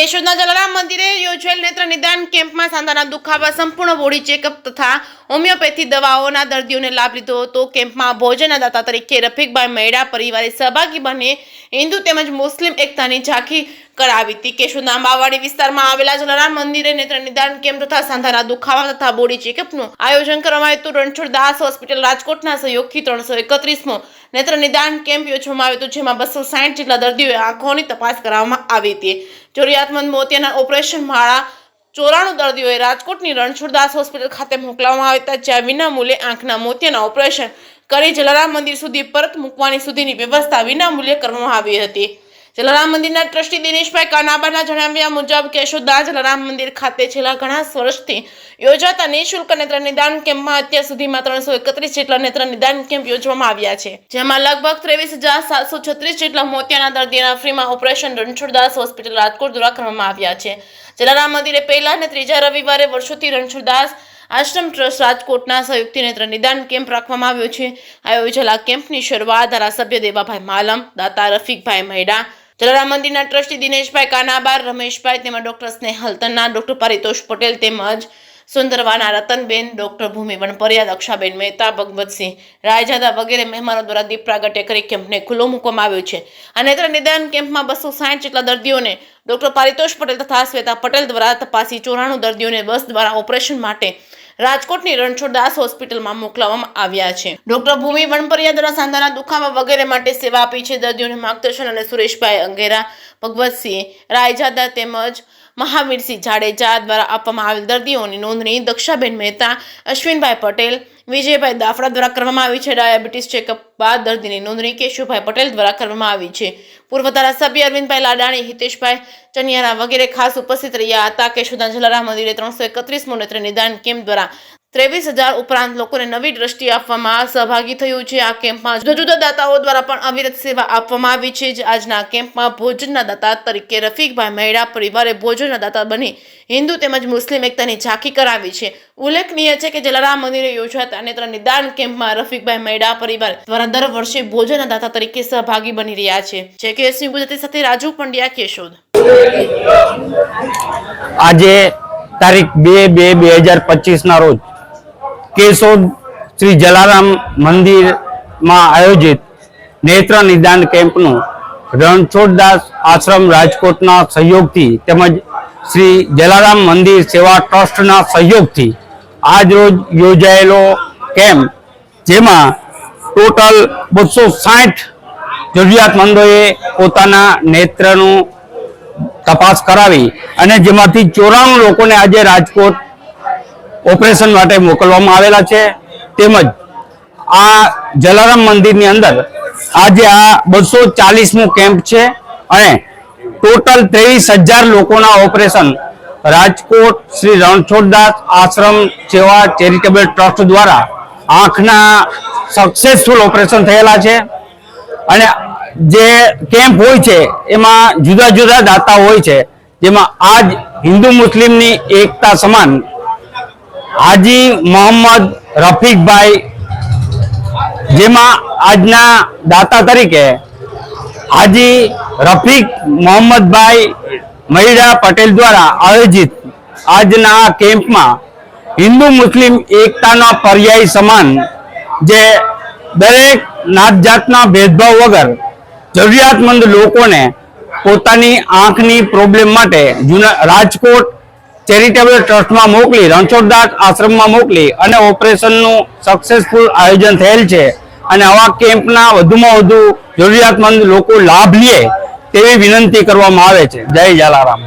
કેશોદના જલારામ મંદિરે યોજાયેલ નેત્ર નિદાન કેમ્પમાં સાંધાના દુખાવા, સંપૂર્ણ બોડી ચેકઅપ તથા હોમિયોપેથી દવાઓના દર્દીઓને લાભ લીધો હતો। કેમ્પમાં ભોજનના દાતા તરીકે રફીકભાઈ મૈડા પરિવારે સહભાગી બની હિન્દુ તેમજ મુસ્લિમ એકતાની ઝાંખી કરાવી હતી। કેશોદના અંબાવાડી વિસ્તારમાં આવેલા જલારામ મંદિરે નેત્ર નિદાન કેમ્પ તથા સાંધાના દુખાવા તથા બોડી ચેકઅપનું આયોજન કરવામાં આવ્યું હતું। રણછોડદાસ હોસ્પિટલ રાજકોટના સહયોગથી 331મો નેત્ર નિદાન કેમ્પ યોજવામાં આવ્યો હતો, જેમાં 260 જેટલા દર્દીઓએ આંખોની તપાસ કરવામાં આવી હતી। જરૂરિયાતમંદ મોતિયાના ઓપરેશન માળા 94 દર્દીઓએ રાજકોટની રણછોડદાસ હોસ્પિટલ ખાતે મોકલવામાં આવ્યા હતા, જ્યાં વિનામૂલ્યે આંખના મોતિયાના ઓપરેશન કરી જલારામ મંદિર સુધી પરત મૂકવાની સુધીની વ્યવસ્થા વિનામૂલ્યે કરવામાં આવી હતી। જલારામ મંદિરના ટ્રસ્ટી દિનેશભાઈ કાનાબાના જણાવ્યા મુજબ કેશોદના જલારામ મંદિર ખાતે છેલ્લા ઘણા વર્ષથી યોજાતા નિઃશુલ્ક નેત્ર નિદાન કેમ્પમાં અત્યાર સુધીમાં 331 જેટલા નેત્ર નિદાન કેમ્પ યોજવામાં આવ્યા છે, જેમાં લગભગ 23,736 જેટલા મોતિયાના દર્દીઓના ફ્રીમાં ઓપરેશન રણછોડદાસ હોસ્પિટલ રાજકોટ દ્વારા કરવામાં આવ્યા છે। જલારામ મંદિરે પહેલા અને ત્રીજા રવિવારે વર્ષોથી રણછોડદાસ આશ્રમ ટ્રસ્ટ રાજકોટના સહયોગથી નેત્ર નિદાન કેમ્પ રાખવામાં આવ્યો છે। આ યોજેલા કેમ્પની શરૂઆત ધારાસભ્ય દેવાભાઈ માલમ, દાતા રફીકભાઈ મૈડા, જલારામ મંદિરના ટ્રસ્ટી દિનેશભાઈ કાનાબાર, રમેશભાઈ તેમજ ડોક્ટર સ્નેહલ તન્ના, ડોક્ટર પારિતોષ પટેલ તેમજ સુંદરવાના રતનબેન, ડોક્ટર ભૂમિ વણપરિયા, દક્ષાબેન મહેતા, ભગવતસિંહ રાયજાદા વગેરે મહેમાનો દ્વારા દીપ પ્રાગટ્ય કરી કેમ્પને ખુલ્લો મૂકવામાં આવ્યો છે। આ નેત્ર નિદાન કેમ્પમાં 260 જેટલા દર્દીઓને ડોક્ટર પારિતોષ પટેલ તથા શ્વેતા પટેલ દ્વારા તપાસી 94 દર્દીઓને બસ દ્વારા ઓપરેશન માટે રાજકોટની રણછોડદાસ હોસ્પિટલમાં મોકલવામાં આવ્યા છે। ડોક્ટર ભૂમિ વણપરિયા દ્વારા સાંધાના દુખાવા વગેરે માટે સેવા આપી છે। દર્દીઓને માર્ગદર્શન અને સુરેશભાઈ અંગેરા, ભગવતસિંહ રાયજાદા તેમજ મહાવીરસિંહ જાડેજા દ્વારા આપવામાં આવેલ દર્દીઓની નોંધણી દક્ષાબેન મહેતા, અશ્વિનભાઈ પટેલ, વિજયભાઈ દાફડા દ્વારા કરવામાં આવી છે। ડાયાબિટીસ ચેકઅપ બાદ દર્દીની નોંધણી કેશુભાઈ પટેલ દ્વારા કરવામાં આવી છે। પૂર્વ ધારાસભ્ય અરવિંદભાઈ લાડાણી, હિતેશભાઈ ચનિયારા વગેરે ખાસ ઉપસ્થિત રહ્યા હતા। કેશોદના જલારામ મંદિરે 331મો નેત્ર નિદાન કેમ્પ દ્વારા 23,000 ઉપરાંત લોકોને નવી દ્રષ્ટિ આપવામાં સહભાગી થયું છે। આ કેમ્પમાં જુદા જુદા દાતાઓ દ્વારા પણ અવિરત સેવા આપવામાં આવી છે। આજના કેમ્પમાં ભોજનના દાતા તરીકે રફીકભાઈ મૈડા પરિવારે ભોજનના દાતા બની હિન્દુ તેમજ મુસ્લિમ એકતાની ઝાંખી કરાવી છે। ઉલ્લેખનીય છે કે જલારામ મંદિરે યોજાતા નેત્ર નિદાન કેમ્પમાં રફીકભાઈ મૈડા પરિવાર દ્વારા દર વર્ષે ભોજનના દાતા તરીકે સહભાગી બની રહ્યા છે। JKS ગુજરાતી સાથે રાજુ પંડ્યા, કેશોદ। આજે તારીખ 2/2/2025 ના રોજ કેશોદ શ્રી જલારામ મંદિરમાં આયોજિત નેત્ર નિદાન કેમ્પનું રણછોડદાસ આશ્રમ રાજકોટના સહયોગથી તેમજ શ્રી જલારામ મંદિર સેવા ટ્રસ્ટના સહયોગથી આજ રોજ યોજાયેલો કેમ્પ, જેમાં ટોટલ 260 જરૂરિયાતમંદોએ પોતાના નેત્રનું તપાસ કરાવી અને જેમાંથી 94 લોકોને આજે રાજકોટ ઓપરેશન માટે મોકલવામાં આવેલા છે। તેમજ આ જલારામ મંદિરની અંદર આજે આ 240મો કેમ્પ છે અને ટોટલ 23,000 લોકોના ઓપરેશન રાજકોટ શ્રી રણછોડદાસ આશ્રમ સેવા ચેરિટેબલ ટ્રસ્ટ દ્વારા આંખના સક્સેસફુલ ઓપરેશન થયેલા છે। અને જે કેમ્પ હોય છે એમાં જુદા જુદા દાતા હોય છે, જેમાં આજ હિન્દુ મુસ્લિમની એકતા સમાન હાજી મોહમ્મદ રફીકભાઈ, જેમાં આજના દાતા તરીકે હાજી રફીક મોહમ્મદભાઈ મૈડા પટેલ દ્વારા આયોજિત આજના કેમ્પમાં હિન્દુ મુસ્લિમ એકતાના પર્યાય સમાન જે દરેક નાત જાતના ભેદભાવ વગર જરૂરિયાતમંદ લોકોને પોતાની આંખની પ્રોબ્લેમ માટે રાજકોટ ચેરિટેબલ ટ્રસ્ટમાં મોકલી, રણછોડદાસ આશ્રમમાં મોકલી અને ઓપરેશનનું સક્સેસફુલ આયોજન થયેલ છે। અને આવા કેમ્પના વધુમાં વધુ જરૂરિયાતમંદ લોકો લાભ લે તેવી વિનંતી કરવામાં આવે છે। જય જલારામ।